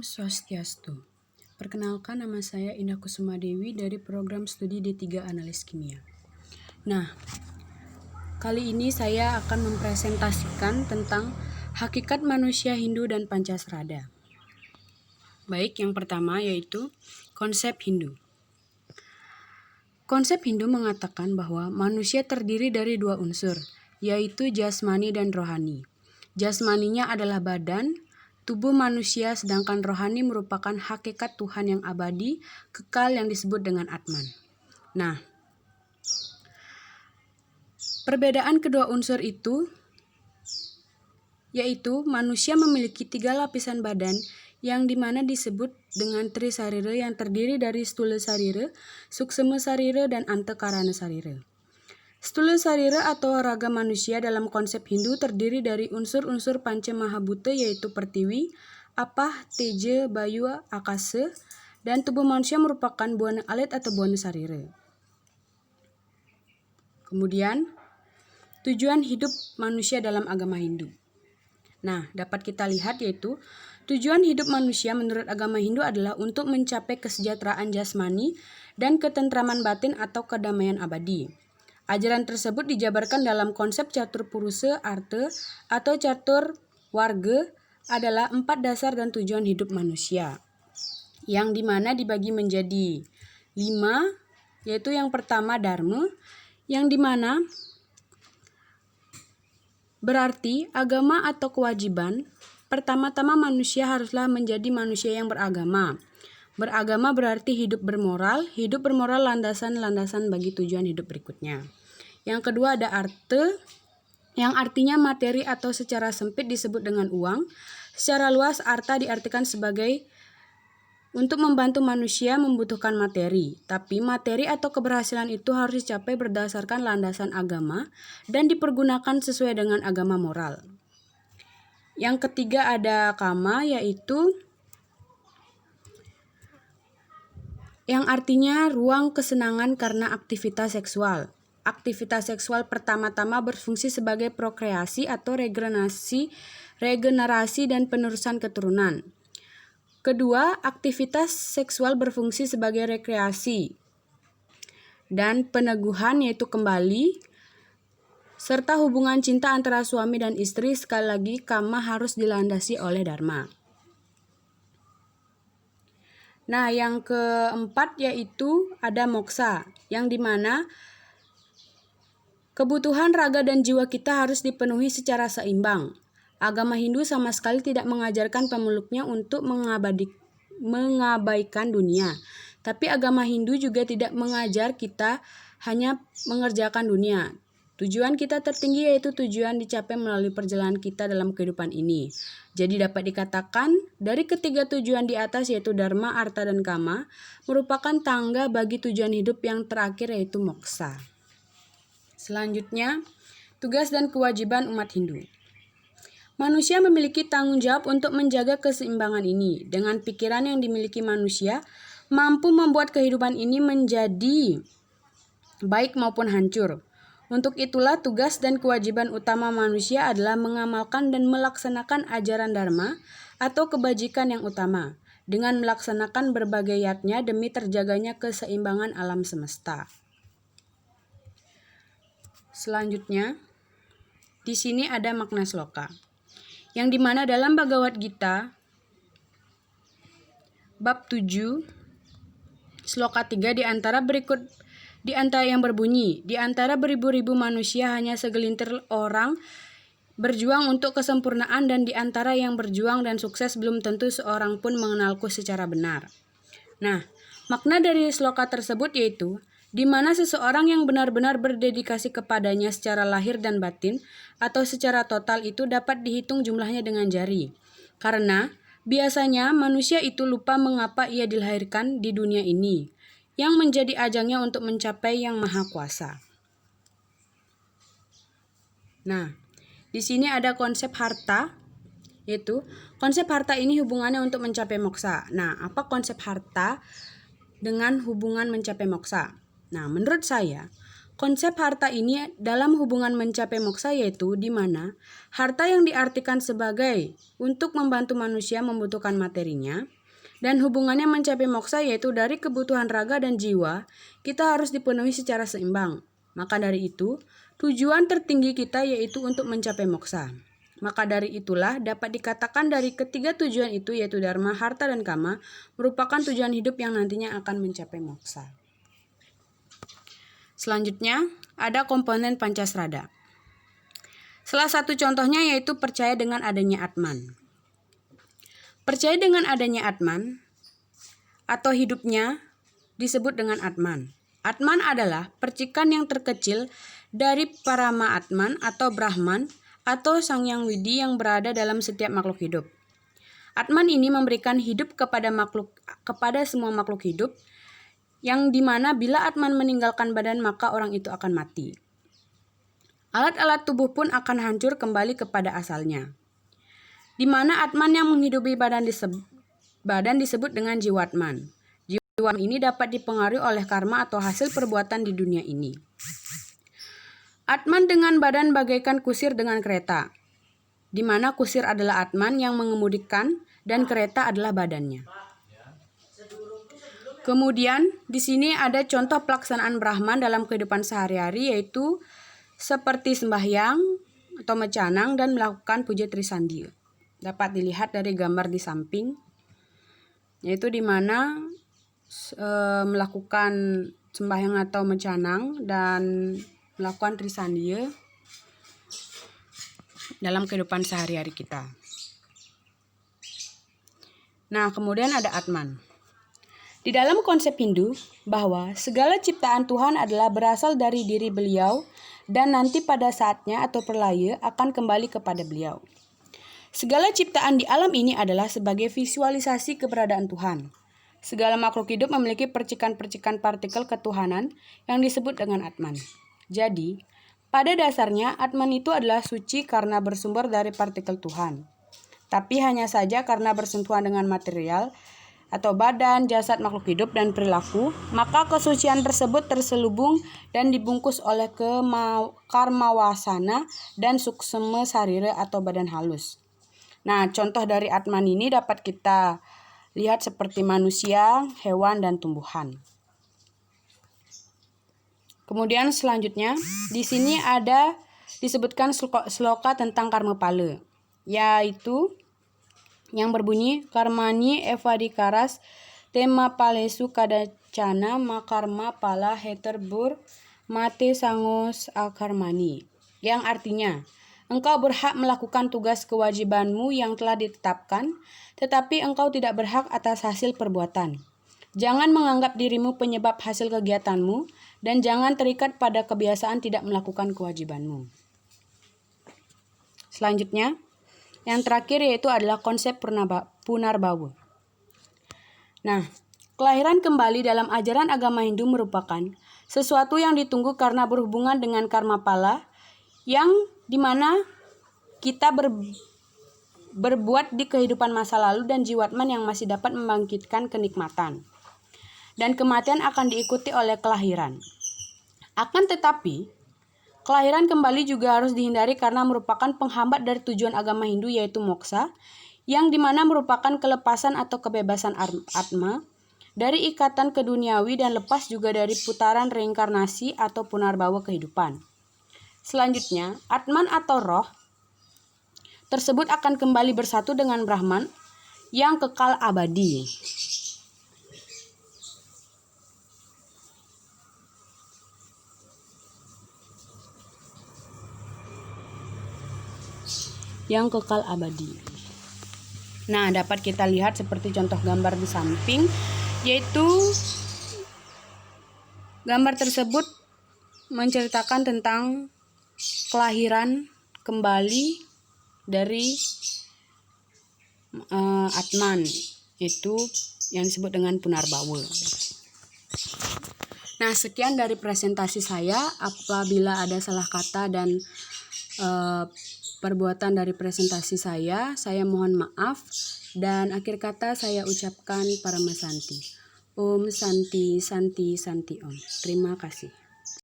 Swastiastu. Perkenalkan, nama saya Indah Kusuma Dewi dari program studi D3 Analis Kimia. Nah, kali ini saya akan mempresentasikan tentang hakikat manusia Hindu dan Pancasrada. Baik, yang pertama yaitu konsep Hindu. Konsep Hindu mengatakan bahwa manusia terdiri dari dua unsur, yaitu jasmani dan rohani. Jasmaninya adalah badan, tubuh manusia, sedangkan rohani merupakan hakikat Tuhan yang abadi, kekal yang disebut dengan Atman. Nah, perbedaan kedua unsur itu yaitu manusia memiliki 3 lapisan badan yang dimana disebut dengan Trisarira yang terdiri dari Stula Sarira, Suksema Sarira, dan Antakarana Sarira. Stula Sarira atau raga manusia dalam konsep Hindu terdiri dari unsur-unsur Panca Mahabhuta yaitu Pertiwi, Apah, Teja, Bayu, Akasa, dan tubuh manusia merupakan buana alit atau buana sarira. Kemudian, tujuan hidup manusia dalam agama Hindu. Nah, dapat kita lihat yaitu tujuan hidup manusia menurut agama Hindu adalah untuk mencapai kesejahteraan jasmani dan ketentraman batin atau kedamaian abadi. Ajaran tersebut dijabarkan dalam konsep catur purusa arta atau catur warga adalah 4 dasar dan tujuan hidup manusia, yang dimana dibagi menjadi 5, yaitu yang pertama dharma, yang dimana berarti agama atau kewajiban. Pertama-tama manusia haruslah menjadi manusia yang beragama. Beragama berarti hidup bermoral landasan-landasan bagi tujuan hidup berikutnya. Yang kedua ada arta, yang artinya materi atau secara sempit disebut dengan uang. Secara luas arta diartikan sebagai untuk membantu manusia membutuhkan materi, tapi materi atau keberhasilan itu harus dicapai berdasarkan landasan agama dan dipergunakan sesuai dengan agama moral. Yang ketiga ada kama, yaitu yang artinya ruang kesenangan karena aktivitas seksual. Aktivitas seksual pertama-tama berfungsi sebagai prokreasi atau regenerasi dan penerusan keturunan. Kedua, aktivitas seksual berfungsi sebagai rekreasi dan peneguhan yaitu kembali, serta hubungan cinta antara suami dan istri. Sekali lagi, kama harus dilandasi oleh dharma. Nah, yang keempat yaitu ada moksa, yang dimana kebutuhan raga dan jiwa kita harus dipenuhi secara seimbang. Agama Hindu sama sekali tidak mengajarkan pemeluknya untuk mengabaikan dunia. Tapi agama Hindu juga tidak mengajar kita hanya mengerjakan dunia. Tujuan kita tertinggi yaitu tujuan dicapai melalui perjalanan kita dalam kehidupan ini. Jadi dapat dikatakan dari ketiga tujuan di atas yaitu dharma, arta, dan kama merupakan tangga bagi tujuan hidup yang terakhir yaitu moksa. Selanjutnya, tugas dan kewajiban umat Hindu. Manusia memiliki tanggung jawab untuk menjaga keseimbangan ini. Dengan pikiran yang dimiliki manusia, mampu membuat kehidupan ini menjadi baik maupun hancur. Untuk itulah tugas dan kewajiban utama manusia adalah mengamalkan dan melaksanakan ajaran dharma atau kebajikan yang utama, dengan melaksanakan berbagai yatnya demi terjaganya keseimbangan alam semesta. Selanjutnya, di sini ada makna sloka, yang dimana dalam Bhagavad Gita bab 7 sloka 3 di antara yang berbunyi, di antara beribu-ribu manusia hanya segelintir orang berjuang untuk kesempurnaan, dan di antara yang berjuang dan sukses belum tentu seorang pun mengenalku secara benar. Nah, makna dari sloka tersebut yaitu di mana seseorang yang benar-benar berdedikasi kepadanya secara lahir dan batin atau secara total itu dapat dihitung jumlahnya dengan jari. Karena biasanya manusia itu lupa mengapa ia dilahirkan di dunia ini, yang menjadi ajangnya untuk mencapai Yang Maha Kuasa. Nah, di sini ada konsep harta, yaitu konsep harta ini hubungannya untuk mencapai moksa. Nah, apa konsep harta dengan hubungan mencapai moksa? Nah, menurut saya, Konsep harta ini dalam hubungan mencapai moksa yaitu di mana harta yang diartikan sebagai untuk membantu manusia membutuhkan materinya dan hubungannya mencapai moksa yaitu dari kebutuhan raga dan jiwa kita harus dipenuhi secara seimbang. Maka dari itu, tujuan tertinggi kita yaitu untuk mencapai moksa. Maka dari itulah dapat dikatakan dari ketiga tujuan itu yaitu dharma, harta, dan kama merupakan tujuan hidup yang nantinya akan mencapai moksa. Selanjutnya, ada komponen Pancasrada. Salah satu contohnya yaitu percaya dengan adanya Atman. Percaya dengan adanya Atman atau hidupnya disebut dengan Atman. Atman adalah percikan yang terkecil dari Parama Atman atau Brahman atau Sang Yang Widi yang berada dalam setiap makhluk hidup. Atman ini memberikan hidup kepada semua makhluk hidup, yang dimana bila Atman meninggalkan badan maka orang itu akan mati. Alat-alat tubuh pun akan hancur kembali kepada asalnya. Di mana Atman yang menghidupi badan disebut dengan Jiwatman. Jiwatman ini dapat dipengaruhi oleh karma atau hasil perbuatan di dunia ini. Atman dengan badan bagaikan kusir dengan kereta, di mana kusir adalah Atman yang mengemudikan dan kereta adalah badannya. Kemudian di sini ada contoh pelaksanaan Brahman dalam kehidupan sehari-hari yaitu seperti sembahyang atau mecanang dan melakukan puja Trisandi. Dapat dilihat dari gambar di samping, yaitu di mana melakukan sembahyang atau mecanang dan melakukan Trisandi dalam kehidupan sehari-hari kita. Nah, kemudian ada Atman. Di dalam konsep Hindu, bahwa segala ciptaan Tuhan adalah berasal dari diri beliau dan nanti pada saatnya atau perlaya akan kembali kepada beliau. Segala ciptaan di alam ini adalah sebagai visualisasi keberadaan Tuhan. Segala makhluk hidup memiliki percikan-percikan partikel ketuhanan yang disebut dengan Atman. Jadi, pada dasarnya Atman itu adalah suci karena bersumber dari partikel Tuhan. Tapi hanya saja karena bersentuhan dengan material, atau badan, jasad makhluk hidup, dan perilaku, maka kesucian tersebut terselubung dan dibungkus oleh karma wasana dan suksema sarira atau badan halus. Nah, contoh dari Atman ini dapat kita lihat seperti manusia, hewan, dan tumbuhan. Kemudian selanjutnya, di sini ada disebutkan sloka tentang karma pala, yaitu yang berbunyi karmani evadikaras tema palesu kadacana makarma pala heterbur mate sangos akarmani, yang artinya engkau berhak melakukan tugas kewajibanmu yang telah ditetapkan, tetapi engkau tidak berhak atas hasil perbuatan. Jangan menganggap dirimu penyebab hasil kegiatanmu dan jangan terikat pada kebiasaan tidak melakukan kewajibanmu. Selanjutnya, yang terakhir yaitu adalah konsep Punarbawa. Nah, kelahiran kembali dalam ajaran agama Hindu merupakan sesuatu yang ditunggu karena berhubungan dengan karma pala yang dimana kita berbuat di kehidupan masa lalu dan jiwatman yang masih dapat membangkitkan kenikmatan. Dan kematian akan diikuti oleh kelahiran. Akan tetapi, kelahiran kembali juga harus dihindari karena merupakan penghambat dari tujuan agama Hindu yaitu moksa, yang dimana merupakan kelepasan atau kebebasan atma dari ikatan keduniawi dan lepas juga dari putaran reinkarnasi atau punarbawa kehidupan. Selanjutnya, Atman atau roh tersebut akan kembali bersatu dengan Brahman yang kekal abadi. Yang kekal abadi. Nah, dapat kita lihat seperti contoh gambar di samping, yaitu gambar tersebut menceritakan tentang kelahiran kembali dari Atman, itu yang disebut dengan Punarbawa. Nah, sekian dari presentasi saya. Apabila ada salah kata dan perbuatan dari presentasi saya mohon maaf. Dan akhir kata saya ucapkan Paramasanti. Om Santi Santi Santi Om. Terima kasih.